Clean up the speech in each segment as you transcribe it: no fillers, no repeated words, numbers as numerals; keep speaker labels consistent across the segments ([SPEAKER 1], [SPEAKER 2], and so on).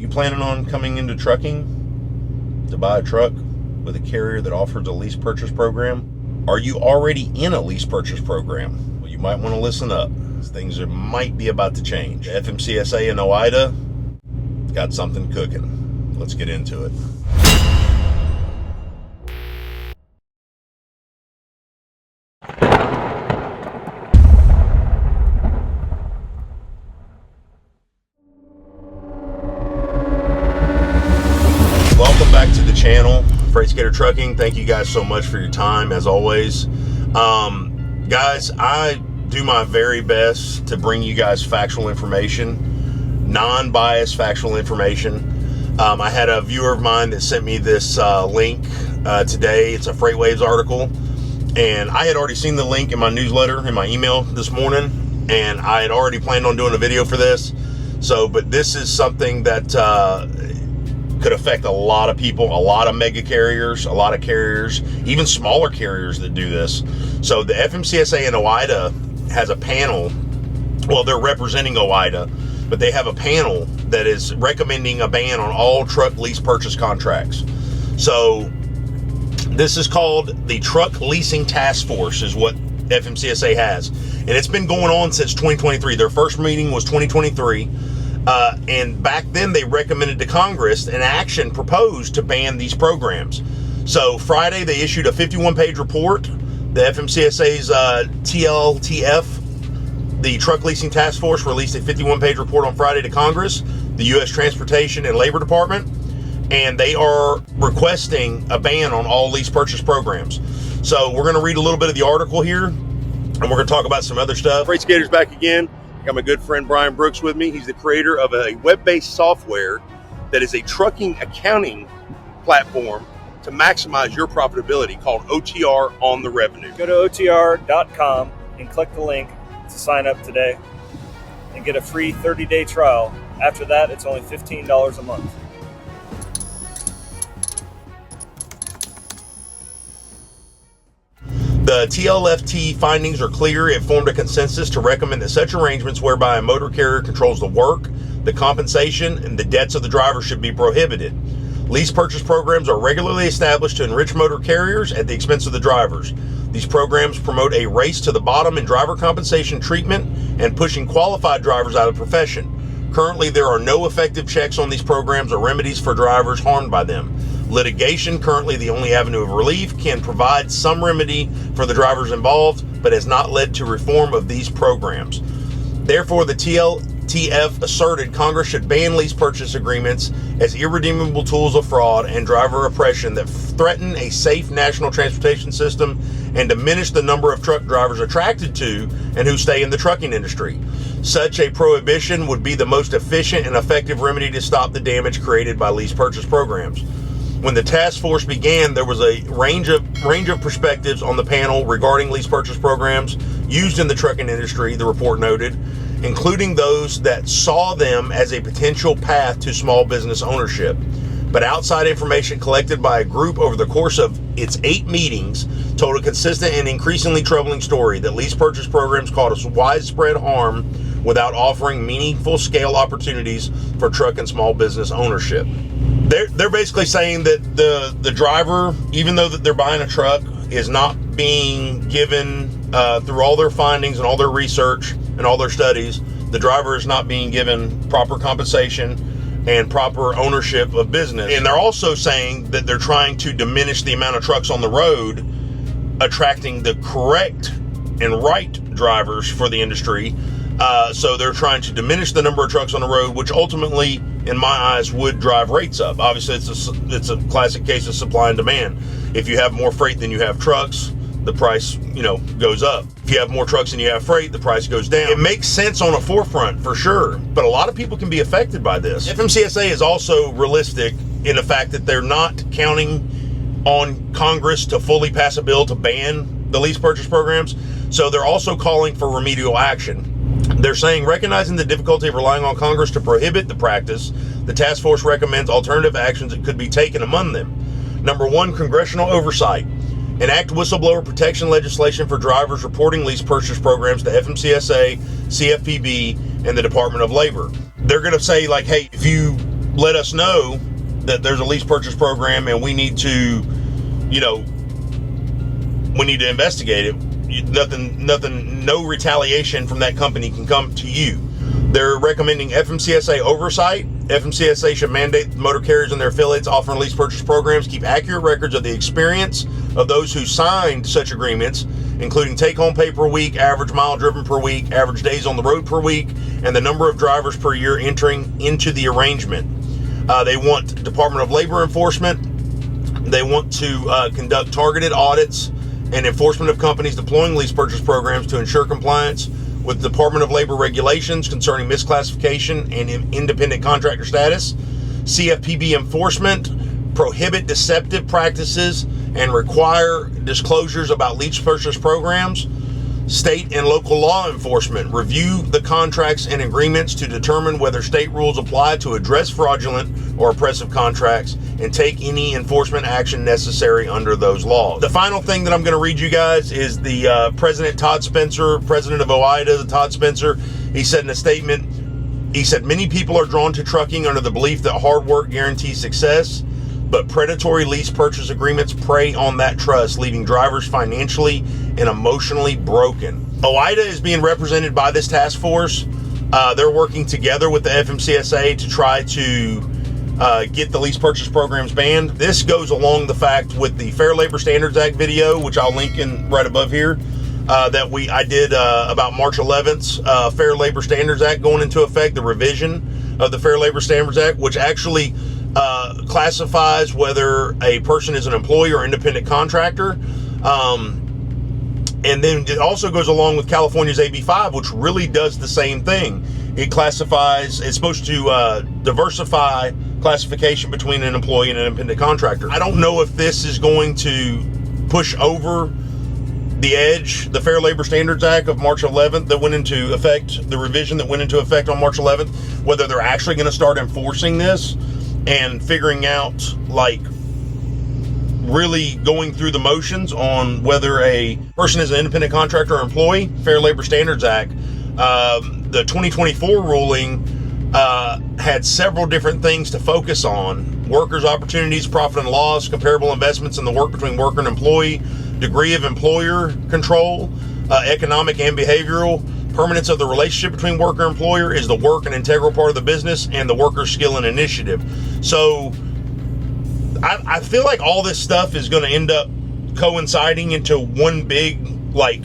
[SPEAKER 1] You planning on coming into trucking to buy a truck with a carrier that offers a lease purchase program? Are you already in a lease purchase program? Well, you might want to listen up. Things might be about to change. Fmcsa in Ooida got something cooking. Let's get into it. Welcome back to the channel, Freight Trucking. Thank you guys so much for your time, as always. Guys, I do my very best to bring you guys factual information, non-biased factual information. I had a viewer of mine that sent me this link today. It's a FreightWaves article, and I had already seen the link in my newsletter, in my email this morning, and I had already planned on doing a video for this. But this is something that could affect a lot of people, a lot of mega carriers, a lot of carriers, even smaller carriers that do this. So the Fmcsa in Ooida has a panel. Well, they're representing Ooida, but they have a panel that is recommending a ban on all truck lease purchase contracts. So this is called the Truck Leasing Task Force, is what Fmcsa has. And it's been going on since 2023. Their first meeting was 2023. And back then they recommended to Congress an action proposed to ban these programs. So Friday they issued a 51-page report. The Fmcasa's TLTF, the Truck Leasing Task Force, released a 51-page report on Friday to Congress, the U.S. Transportation and Labor Department, and they are requesting a ban on all lease purchase programs. So we're going to read a little bit of the article here, and we're going to talk about some other stuff. Freight Skater's back again. I got my good friend Brian Brooks with me. He's the creator of a web-based software that is a trucking accounting platform to maximize your profitability, called OTR on the Revenue.
[SPEAKER 2] Go to OTR.com and click the link to sign up today and get a free 30-day trial. After that, it's only $15 a month.
[SPEAKER 1] The TLFT findings are clear. It formed a consensus to recommend that such arrangements whereby a motor carrier controls the work, the compensation, and the debts of the driver should be prohibited. Lease purchase programs are regularly established to enrich motor carriers at the expense of the drivers. These programs promote a race to the bottom in driver compensation treatment and pushing qualified drivers out of the profession. Currently, there are no effective checks on these programs or remedies for drivers harmed by them. Litigation, currently the only avenue of relief, can provide some remedy for the drivers involved, but has not led to reform of these programs. Therefore, the TLTF asserted Congress should ban lease purchase agreements as irredeemable tools of fraud and driver oppression that threaten a safe national transportation system and diminish the number of truck drivers attracted to and who stay in the trucking industry. Such a prohibition would be the most efficient and effective remedy to stop the damage created by lease purchase programs. When the task force began, there was a range of perspectives on the panel regarding lease purchase programs used in the trucking industry, the report noted, including those that saw them as a potential path to small business ownership. But outside information collected by a group over the course of its 8 meetings told a consistent and increasingly troubling story that lease purchase programs cause widespread harm without offering meaningful scale opportunities for truck and small business ownership. They're basically saying that the driver, even though that they're buying a truck, is not being given, through all their findings and all their research and all their studies, the driver is not being given proper compensation and proper ownership of business. And they're also saying that they're trying to diminish the amount of trucks on the road, attracting the correct and right drivers for the industry. So they're trying to diminish the number of trucks on the road, which ultimately, in my eyes, would drive rates up. Obviously, it's a classic case of supply and demand. If you have more freight than you have trucks, the price, goes up. If you have more trucks than you have freight, the price goes down. It makes sense on a forefront for sure, but a lot of people can be affected by this. Fmcsa is also realistic in the fact that they're not counting on Congress to fully pass a bill to ban the lease purchase programs. So they're also calling for remedial action. They're saying, recognizing the difficulty of relying on Congress to prohibit the practice, the task force recommends alternative actions that could be taken among them. Number 1, congressional oversight. Enact whistleblower protection legislation for drivers reporting lease purchase programs to Fmcsa, CFPB, and the Department of Labor. They're going to say, like, hey, if you let us know that there's a lease purchase program and we need to, investigate it. No retaliation from that company can come to you. They're recommending FMCSA oversight. FMCSA should mandate motor carriers and their affiliates offering lease purchase programs keep accurate records of the experience of those who signed such agreements, including take-home pay per week, average mile driven per week, average days on the road per week, and the number of drivers per year entering into the arrangement. They want Department of Labor enforcement. They want to conduct targeted audits and enforcement of companies deploying lease purchase programs to ensure compliance with Department of Labor regulations concerning misclassification and independent contractor status. CFPB enforcement, prohibit deceptive practices and require disclosures about lease purchase programs. State and local law enforcement, review the contracts and agreements to determine whether state rules apply to address fraudulent or oppressive contracts and take any enforcement action necessary under those laws. The final thing that I'm going to read you guys is the President Todd Spencer, President of OOIDA, Todd Spencer. He said in a statement, he said, many people are drawn to trucking under the belief that hard work guarantees success, but predatory lease purchase agreements prey on that trust, leaving drivers financially and emotionally broken. OOIDA is being represented by this task force. They're working together with the FMCSA to try to get the lease purchase programs banned. This goes along the fact with the Fair Labor Standards Act video, which I'll link in right above here, that I did about March 11th, Fair Labor Standards Act going into effect, the revision of the Fair Labor Standards Act, which actually classifies whether a person is an employee or independent contractor. And then it also goes along with California's AB5, which really does the same thing. It classifies, it's supposed to diversify classification between an employee and an independent contractor. I don't know if this is going to push over the edge, the Fair Labor Standards Act of March 11th that went into effect, the revision that went into effect on March 11th, whether they're actually going to start enforcing this and figuring out, like, really going through the motions on whether a person is an independent contractor or employee. Fair Labor Standards Act, the 2024 ruling had several different things to focus on: workers' opportunities, profit and loss, comparable investments in the work between worker and employee, degree of employer control, economic and behavioral, permanence of the relationship between worker and employer, is the work an integral part of the business, and the worker's skill and initiative. So I feel like all this stuff is going to end up coinciding into one big, like,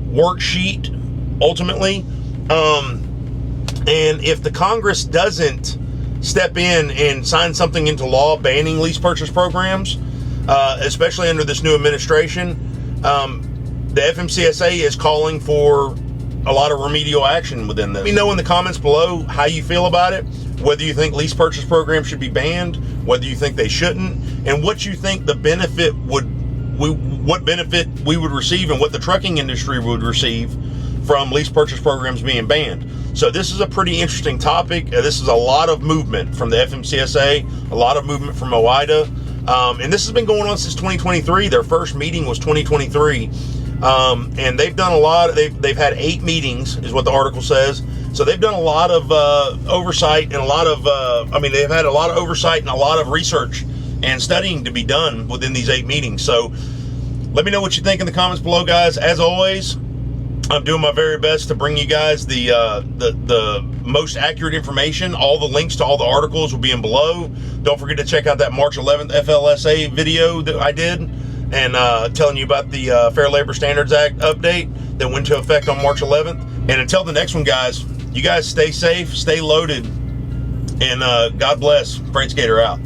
[SPEAKER 1] worksheet ultimately. And if the Congress doesn't step in and sign something into law banning lease purchase programs, especially under this new administration, the FMCSA is calling for a lot of remedial action within this. Let me know in the comments below how you feel about it, whether you think lease purchase programs should be banned, whether you think they shouldn't, and what you think the benefit what benefit we would receive and what the trucking industry would receive from lease purchase programs being banned. So this is a pretty interesting topic. This is a lot of movement from the FMCSA, a lot of movement from OOIDA, and this has been going on since 2023. Their first meeting was 2023. And they've done a lot. They've had 8 meetings, is what the article says. So they've done a lot of oversight and a lot of, they've had a lot of oversight and a lot of research and studying to be done within these 8 meetings. So let me know what you think in the comments below, guys. As always, I'm doing my very best to bring you guys the most accurate information. All the links to all the articles will be in below. Don't forget to check out that March 11th FLSA video that I did, and telling you about the Fair Labor Standards Act update that went into effect on March 11th. And until the next one, guys, you guys stay safe, stay loaded, and God bless. Freight Skater out.